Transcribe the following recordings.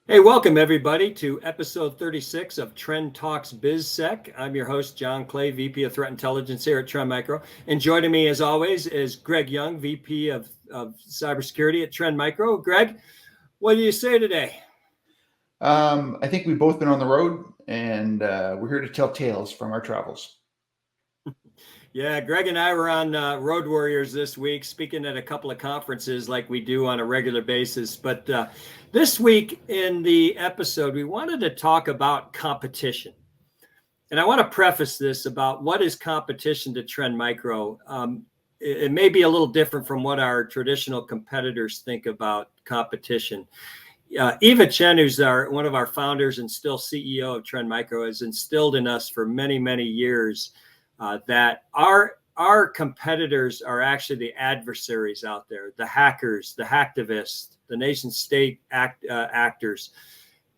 Hey, welcome everybody to episode 36 of Trend Talks BizSec. I'm your host, Jon Clay, VP of Threat Intelligence here at Trend Micro. And joining me as always is Greg Young, VP of Cybersecurity at Trend Micro. Greg, what do you say today? I think we've both been on the road and we're here to tell tales from our travels. Yeah, Greg and I were on Road Warriors this week, speaking at a couple of conferences like we do on a regular basis. But this week in the episode, we wanted to talk about competition. And I want to preface this about what is competition to Trend Micro. It may be a little different from what our traditional competitors think about competition. Eva Chen, who's one of our founders and still CEO of Trend Micro, has instilled in us for many, many years that our competitors are actually the adversaries out there, the hackers, the hacktivists, the nation state actors.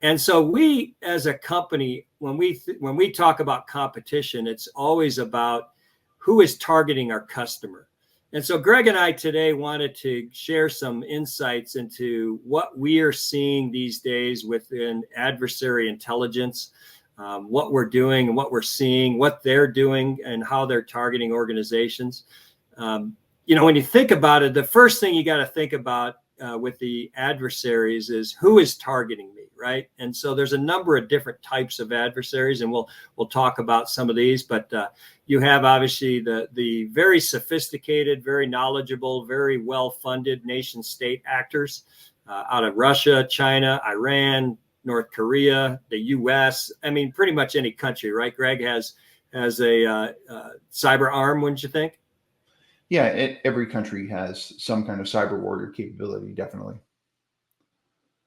And so we, as a company, when we talk about competition, it's always about who is targeting our customer. And so Greg and I today wanted to share some insights into what we are seeing these days within adversary intelligence, what we're doing and what we're seeing, what they're doing and how they're targeting organizations. When you think about it, the first thing you got to think about with the adversaries is who is targeting me, right? And so there's a number of different types of adversaries, and we'll talk about some of these. But you have obviously the very sophisticated, very knowledgeable, very well-funded nation-state actors out of Russia, China, Iran, North Korea, the U.S. I mean, pretty much any country, right? Greg has a cyber arm, wouldn't you think? Yeah, every country has some kind of cyber warrior capability, definitely.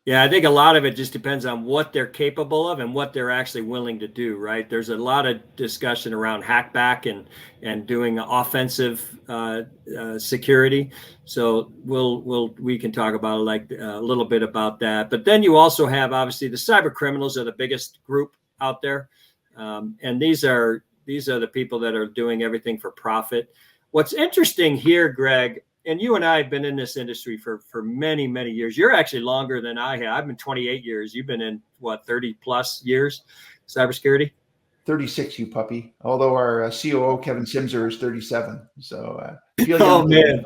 Yeah, I think a lot of it just depends on what they're capable of and what they're actually willing to do, right? There's a lot of discussion around hackback and doing offensive security. So we can talk about a little bit about that. But then you also have obviously the cyber criminals are the biggest group out there, and these are the people that are doing everything for profit. What's interesting here, Greg, and you and I have been in this industry for many, many years. You're actually longer than I have. I've been 28 years. You've been in, what, 30 plus years, cybersecurity? 36, you puppy. Although our COO, Kevin Simser, is 37. So feel young. Oh, man.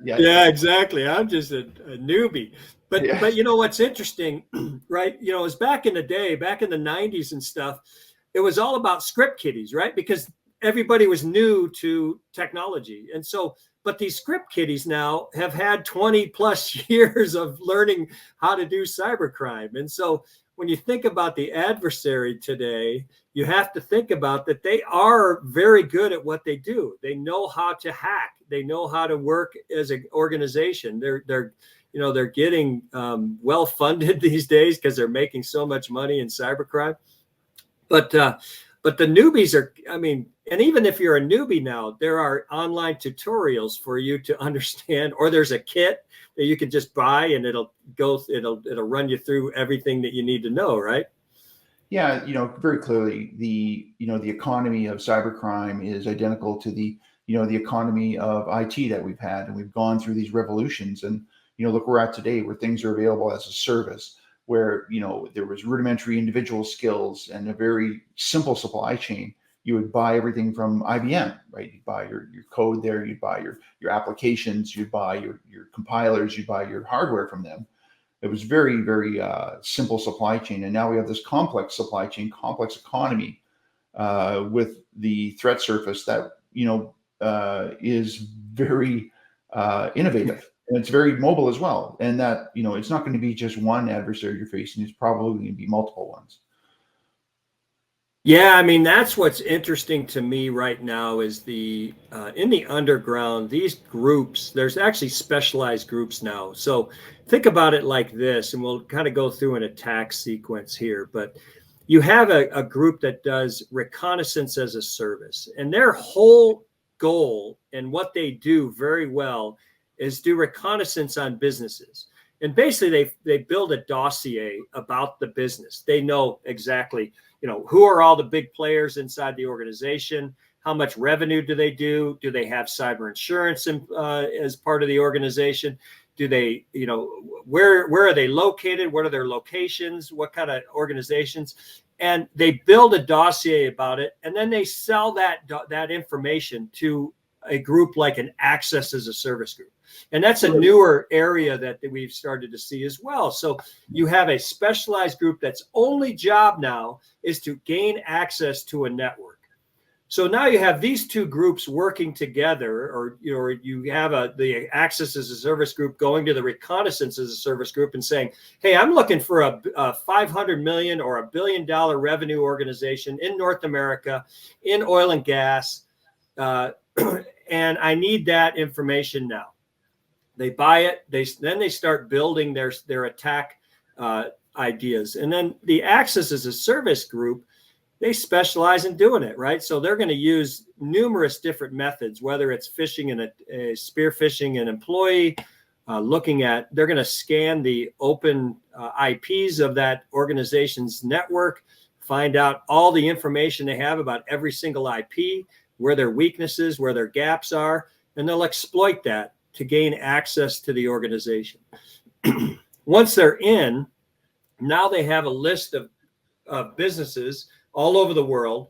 Yeah, exactly. I'm just a newbie. But you know what's interesting, right? It was back in the day, back in the 90s and stuff, it was all about script kiddies, right? Because everybody was new to technology. And so, but these script kiddies now have had 20 plus years of learning how to do cybercrime. And so when you think about the adversary today, you have to think about that they are very good at what they do. They know how to hack. They know how to work as an organization. They're getting well funded these days because they're making so much money in cybercrime. But the newbies are, and even if you're a newbie now, there are online tutorials for you to understand, or there's a kit that you can just buy and it'll run you through everything that you need to know, right? Yeah, very clearly the economy of cybercrime is identical to the economy of IT that we've had, and we've gone through these revolutions. And look where we're at today, where things are available as a service, where there was rudimentary individual skills and a very simple supply chain. You would buy everything from IBM, right? You'd buy your code there, you'd buy your applications, you'd buy your compilers, you'd buy your hardware from them. It was very, very simple supply chain. And now we have this complex supply chain, complex economy with the threat surface that, is very innovative. And it's very mobile as well. And that, it's not going to be just one adversary you're facing. It's probably going to be multiple ones. Yeah, that's what's interesting to me right now is in the underground, these groups, there's actually specialized groups now. So think about it like this, and we'll kind of go through an attack sequence here. But you have a group that does reconnaissance as a service, and their whole goal and what they do very well is do reconnaissance on businesses. And basically they build a dossier about the business. They know exactly, who are all the big players inside the organization? How much revenue do they do? Do they have cyber insurance as part of the organization? do they, where are they located? What are their locations? What kind of organizations? And they build a dossier about it, and then they sell that information to a group like an access as a service group. And that's a newer area that we've started to see as well. So you have a specialized group that's only job now is to gain access to a network. So now you have these two groups working together, or you have the access as a service group going to the reconnaissance as a service group and saying, hey, I'm looking for a 500 million or $1 billion revenue organization in North America in oil and gas, and I need that information now. They buy it. Then they start building their attack ideas, and then the access as a service group, they specialize in doing it, right? So they're going to use numerous different methods, whether it's phishing and spear phishing an employee, they're going to scan the open IPs of that organization's network, find out all the information they have about every single IP, where their weaknesses, where their gaps are, and they'll exploit that to gain access to the organization. Once they're in, now they have a list of businesses all over the world.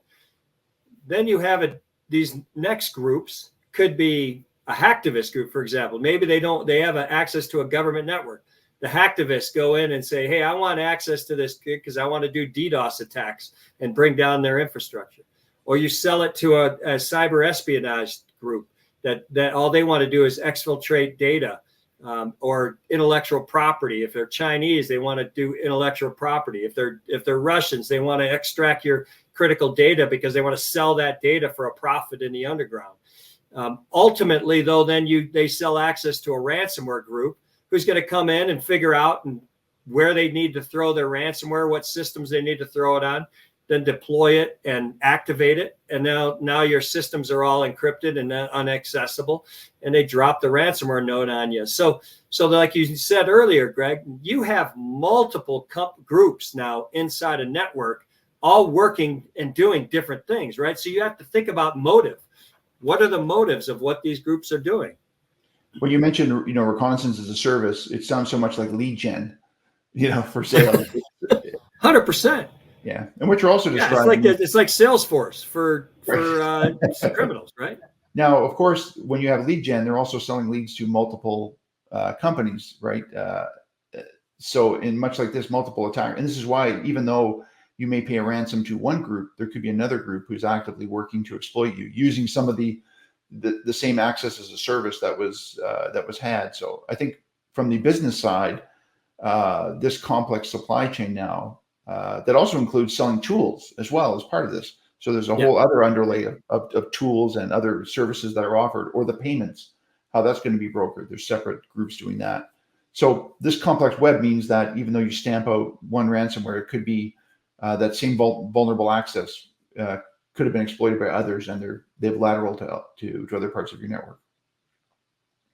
Then you have these next groups, could be a hacktivist group, for example. Maybe they have access to a government network. The hacktivists go in and say, hey, I want access to this because I want to do DDoS attacks and bring down their infrastructure. Or you sell it to a cyber espionage group that all they want to do is exfiltrate data, or intellectual property. If they're Chinese, they want to do intellectual property. If they're Russians, they want to extract your critical data because they want to sell that data for a profit in the underground. Ultimately, though, then they sell access to a ransomware group who's going to come in and figure out where they need to throw their ransomware, what systems they need to throw it on, then deploy it and activate it. And now your systems are all encrypted and inaccessible, and they drop the ransomware node on you. So like you said earlier, Greg, you have multiple groups now inside a network, all working and doing different things, right? So you have to think about motive. What are the motives of what these groups are doing? When you mentioned, reconnaissance as a service, it sounds so much like lead gen, for sales. 100%. Yeah, and what you're also describing, it's like Salesforce for criminals, right? Now, of course, when you have lead gen, they're also selling leads to multiple companies, right? So, in much like this, multiple attack, and this is why, even though you may pay a ransom to one group, there could be another group who's actively working to exploit you using some of the same access as a service that was had. So, I think from the business side, this complex supply chain now. That also includes selling tools as well as part of this. So there's a whole other underlay of tools and other services that are offered, or the payments, how that's going to be brokered. There's separate groups doing that. So this complex web means that even though you stamp out one ransomware, it could be that same vulnerable access could have been exploited by others, and they've lateral to other parts of your network.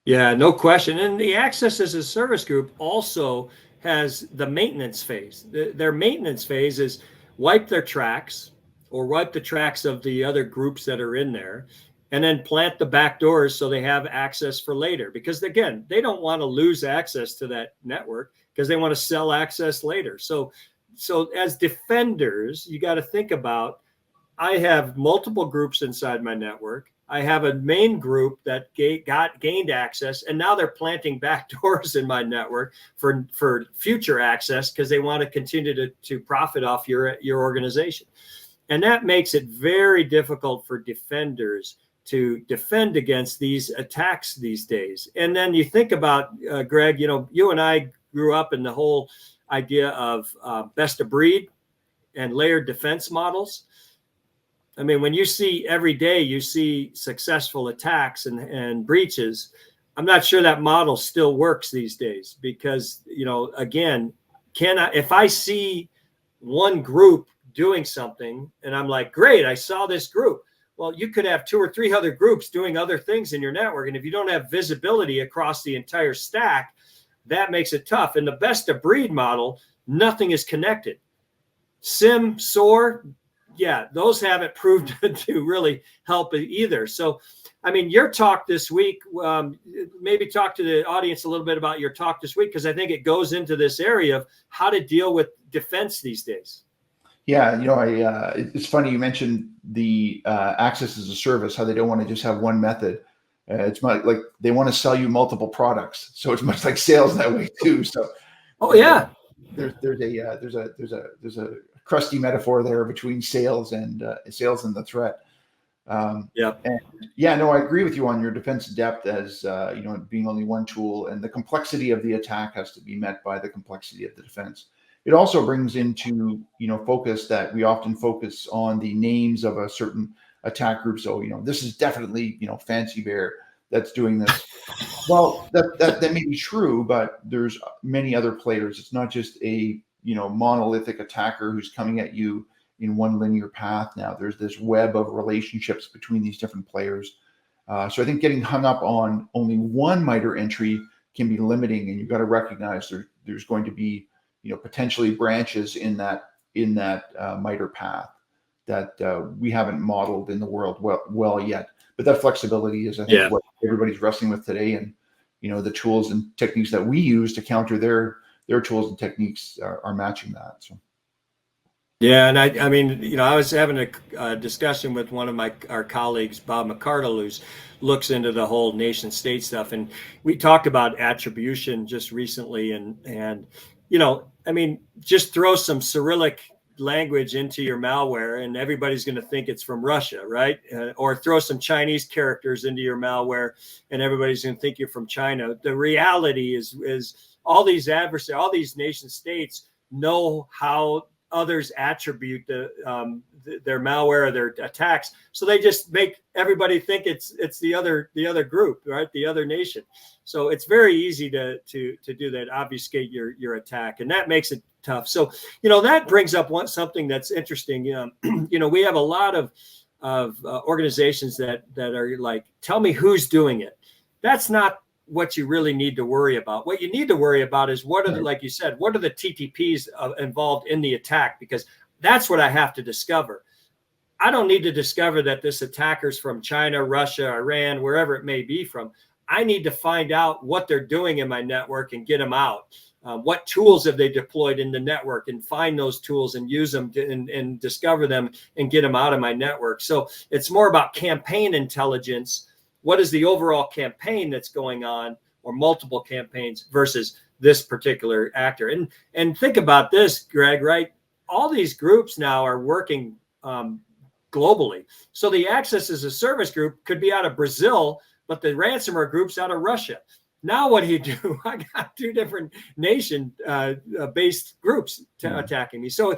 Yeah, no question. And the access as a service group also has the maintenance phase. Their maintenance phase is wipe their tracks, or wipe the tracks of the other groups that are in there, and then plant the back doors so they have access for later. Because again, they don't want to lose access to that network because they want to sell access later. So as defenders, you got to think about, I have multiple groups inside my network. I have a main group that gained access, and now they're planting back doors in my network for future access because they want to continue to profit off your organization. And that makes it very difficult for defenders to defend against these attacks these days. And then you think about, Greg, you and I grew up in the whole idea of best of breed and layered defense models. I mean, when you see every day, you see successful attacks and breaches. I'm not sure that model still works these days because, again, if I see one group doing something and I'm like, great, I saw this group. Well, you could have 2 or 3 other groups doing other things in your network. And if you don't have visibility across the entire stack, that makes it tough. In the best of breed model, nothing is connected. SIM, SOAR, yeah, those haven't proved to really help either. So, I mean, your talk this week, maybe talk to the audience a little bit about your talk this week, because I think it goes into this area of how to deal with defense these days. Yeah, it's funny you mentioned the access as a service, how they don't want to just have one method. It's much like they want to sell you multiple products, so it's much like sales that way too. So, Oh yeah, there's a crusty metaphor there between sales and the threat. yeah, And yeah, no, I agree with you on your defense depth as being only one tool, and the complexity of the attack has to be met by the complexity of the defense. It also brings into focus that we often focus on the names of a certain attack group. So this is definitely Fancy Bear that's doing this. Well, that may be true, but there's many other players. It's not just a monolithic attacker who's coming at you in one linear path. Now there's this web of relationships between these different players. So I think getting hung up on only one MITRE entry can be limiting, and you've got to recognize there's going to be potentially branches in that MITRE path that we haven't modeled in the world well yet. But that flexibility is, I think, what everybody's wrestling with today, and the tools and techniques that we use to counter their tools and techniques are matching that. So. Yeah, and I mean, I was having a discussion with one of our colleagues, Bob McCardle, who looks into the whole nation state stuff, and we talked about attribution just recently, and I mean, just throw some Cyrillic language into your malware, and everybody's going to think it's from Russia, right? Or throw some Chinese characters into your malware, and everybody's going to think you're from China. The reality is all these adversaries, all these nation states know how others attribute their malware or their attacks, so they just make everybody think it's the other group, right? The other nation. So it's very easy to do that, obfuscate your attack, and that makes it tough. So that brings up something that's interesting. We have a lot of organizations that are like, tell me who's doing it. That's not what you really need to worry about. What you need to worry about is like you said, what are the TTPs involved in the attack? Because that's what I have to discover. I don't need to discover that this attacker's from China, Russia, Iran, wherever it may be from. I need to find out what they're doing in my network and get them out. What tools have they deployed in the network, and find those tools and use them and discover them and get them out of my network. So it's more about campaign intelligence. What is the overall campaign that's going on, or multiple campaigns, versus this particular actor? And think about this, Greg, right? All these groups now are working globally. So the access as a service group could be out of Brazil, but the ransomware group's out of Russia. Now what do you do? I got two different nation-based groups attacking me. So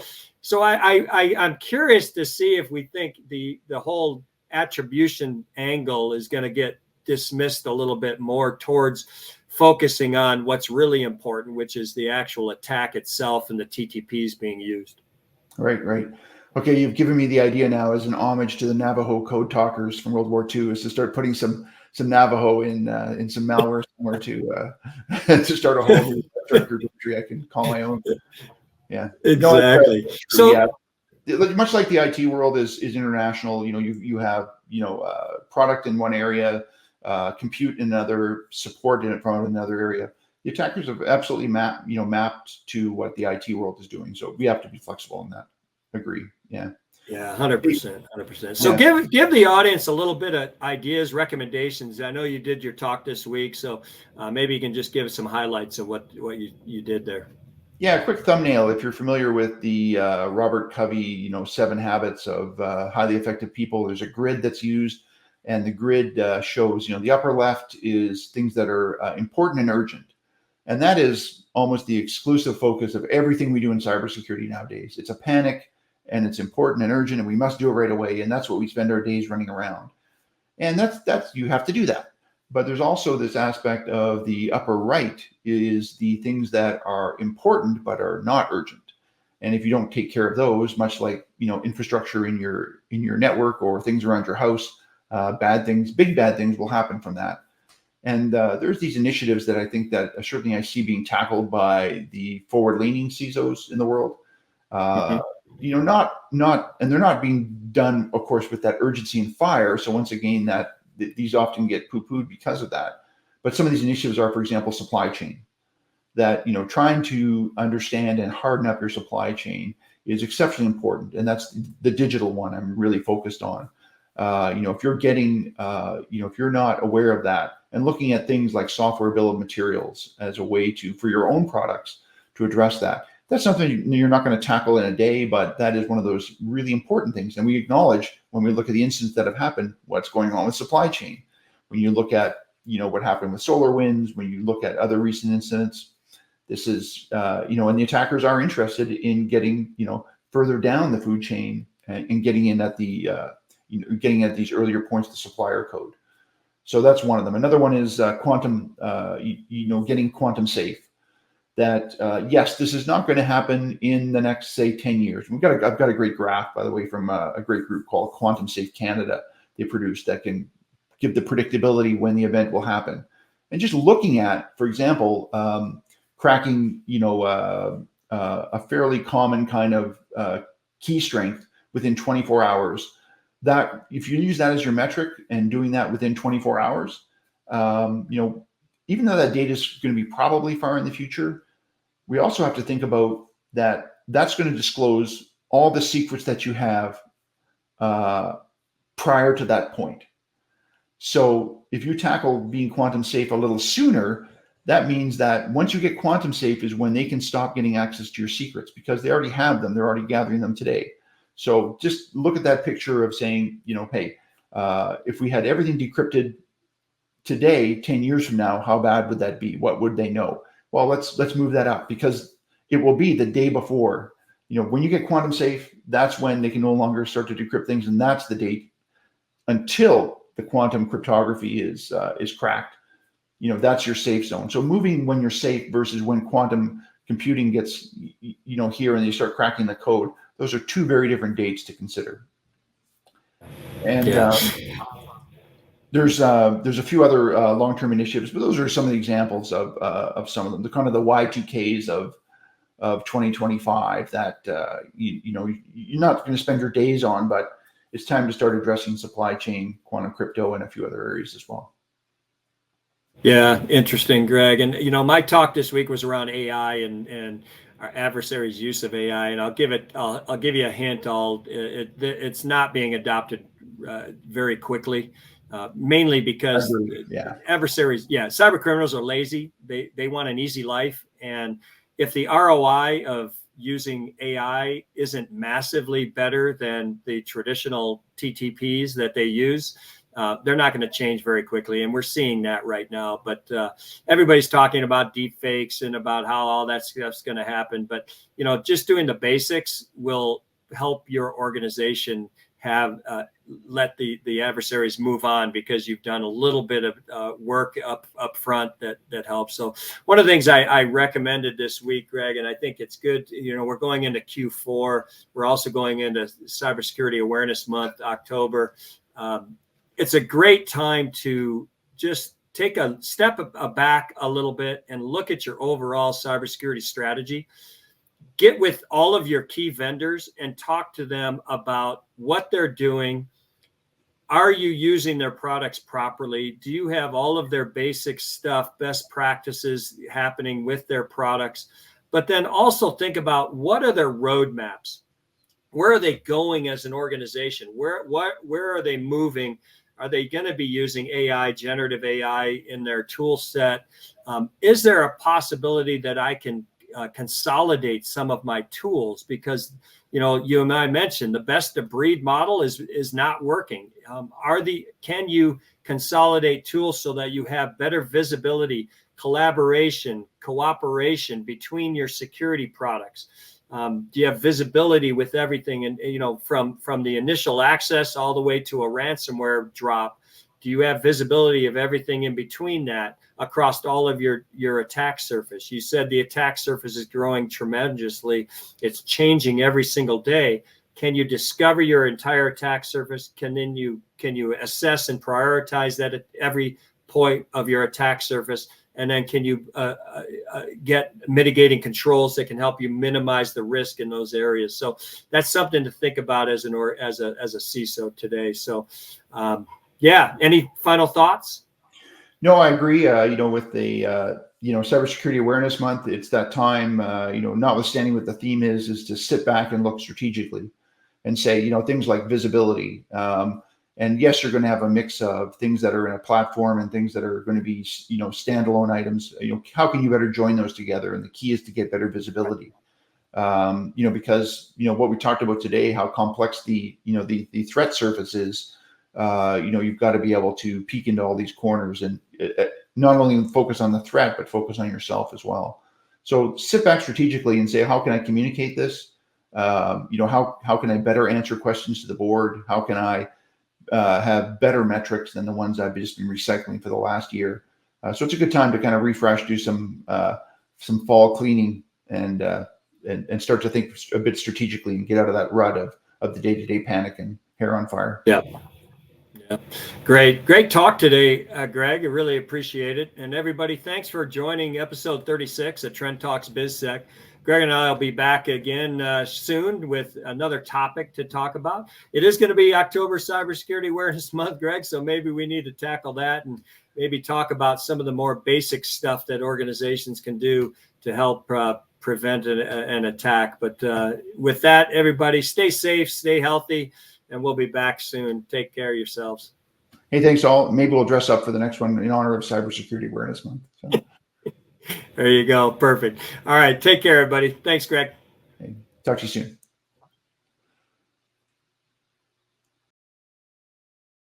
I'm curious to see if we think the whole attribution angle is going to get dismissed a little bit more towards focusing on what's really important, which is the actual attack itself and the TTPs being used. Right. Okay, you've given me the idea now, as an homage to the Navajo code talkers from World War II, is to start putting some Navajo in some malware somewhere to start a whole new directory I can call my own. Yeah, exactly. Much like the IT world is international. You have product in one area, compute in another, support in from another area. The attackers have absolutely mapped to what the IT world is doing. So we have to be flexible in that. Agree. Yeah. Yeah, 100%. So give the audience a little bit of ideas, recommendations. I know you did your talk this week, so maybe you can just give us some highlights of what you did there. Yeah, a quick thumbnail. If you're familiar with the Robert Covey, 7 Habits of Highly Effective People, there's a grid that's used, and the grid shows, the upper left is things that are important and urgent. And that is almost the exclusive focus of everything we do in cybersecurity nowadays. It's a panic, and it's important and urgent, and we must do it right away. And that's what we spend our days running around. And that's you have to do that. But there's also this aspect of the upper right is the things that are important but are not urgent. And if you don't take care of those, much like infrastructure in your network or things around your house, big bad things will happen from that. And there's these initiatives that I think that certainly I see being tackled by the forward-leaning CISOs in the world. and they're not being done, of course, with that urgency and fire. So once again, these often get poo-pooed because of that. But some of these initiatives are, for example, supply chain. That trying to understand and harden up your supply chain is exceptionally important, and that's the digital one I'm really focused on. If you're getting, if you're not aware of that, and looking at things like software bill of materials as a way for your own products to address that. That's something you're not going to tackle in a day, but that is one of those really important things. And we acknowledge when we look at the incidents that have happened, what's going on with supply chain. When you look at, what happened with SolarWinds, when you look at other recent incidents, this is, and the attackers are interested in getting, further down the food chain and getting in at getting at these earlier points of the supplier code. So that's one of them. Another one is quantum, getting quantum safe. That yes, this is not going to happen in the next, say, 10 years. I've got a great graph, by the way, from a great group called Quantum Safe Canada. They produced that can give the predictability when the event will happen. And just looking at, for example, cracking, a fairly common kind of key strength within 24 hours. That if you use that as your metric and doing that within 24 hours, even though that data is going to be probably far in the future, we also have to think about that's going to disclose all the secrets that you have prior to that point. So if you tackle being quantum safe a little sooner, that means that once you get quantum safe is when they can stop getting access to your secrets, because they already have them. They're already gathering them today. So just look at that picture of saying, hey, if we had everything decrypted today, 10 years from now, how bad would that be? What would they know? Well, let's move that up, because it will be the day before. When you get quantum safe, that's when they can no longer start to decrypt things, and that's the date until the quantum cryptography is cracked. That's your safe zone. So moving when you're safe versus when quantum computing gets here and you start cracking the code, those are two very different dates to consider. And there's a few other long-term initiatives, but those are some of the examples of some of them. The kind of the Y2Ks of 2025 that you're not going to spend your days on, but it's time to start addressing supply chain, quantum crypto, and a few other areas as well. Yeah, interesting, Greg. And my talk this week was around AI and our adversaries' use of AI. And I'll give you a hint. It's not being adopted very quickly, mainly because adversaries, cyber criminals are lazy. They want an easy life, and if the ROI of using AI isn't massively better than the traditional TTPs that they use, they're not going to change very quickly. And we're seeing that right now. But everybody's talking about deep fakes and about how all that stuff's going to happen. But, just doing the basics will help your organization let the adversaries move on, because you've done a little bit of work up front that helps. So one of the things I recommended this week, Greg, and I think it's good, we're going into Q4. We're also going into Cybersecurity Awareness Month, October. It's a great time to just take a step back a little bit and look at your overall cybersecurity strategy. Get with all of your key vendors and talk to them about what they're doing. Are you using their products properly? Do you have all of their basic stuff, best practices happening with their products? But then also think about, what are their roadmaps? Where are they going as an organization? Where are they moving? Are they going to be using AI, generative AI in their tool set? Is there a possibility that I can consolidate some of my tools? Because you and I mentioned the best of breed model is not working. Can you consolidate tools so that you have better visibility, collaboration, cooperation between your security products? Do you have visibility with everything? And from the initial access all the way to a ransomware drop, do you have visibility of everything in between that across all of your attack surface? You said the attack surface is growing tremendously. It's changing every single day. Can you discover your entire attack surface? Can you assess and prioritize that at every point of your attack surface? And then can you get mitigating controls that can help you minimize the risk in those areas? So that's something to think about as a CISO today. So yeah, any final thoughts? No, I agree. With the Cybersecurity Awareness Month, it's that time. Notwithstanding what the theme is to sit back and look strategically, and say, things like visibility. And yes, you're going to have a mix of things that are in a platform and things that are going to be, standalone items. How can you better join those together? And the key is to get better visibility. Because what we talked about today, how complex the threat surface is. You've got to be able to peek into all these corners and not only focus on the threat, but focus on yourself as well. So sit back strategically and say, how can I communicate this? How can I better answer questions to the board? How can I have better metrics than the ones I've just been recycling for the last year? So it's a good time to kind of refresh, do some fall cleaning, and start to think a bit strategically and get out of that rut of the day-to-day panic and hair on fire. Yeah. Yeah. Great talk today, Greg. I really appreciate it. And everybody, thanks for joining episode 36 of Trend Talks BizSec. Greg and I will be back again soon with another topic to talk about. It is going to be October Cybersecurity Awareness Month, Greg, so maybe we need to tackle that and maybe talk about some of the more basic stuff that organizations can do to help prevent an attack. But with that, everybody, stay safe, stay healthy, and we'll be back soon. Take care of yourselves. Hey, thanks all. Maybe we'll dress up for the next one in honor of Cybersecurity Awareness Month. So. There you go. Perfect. All right. Take care, everybody. Thanks, Greg. Hey, talk to you soon.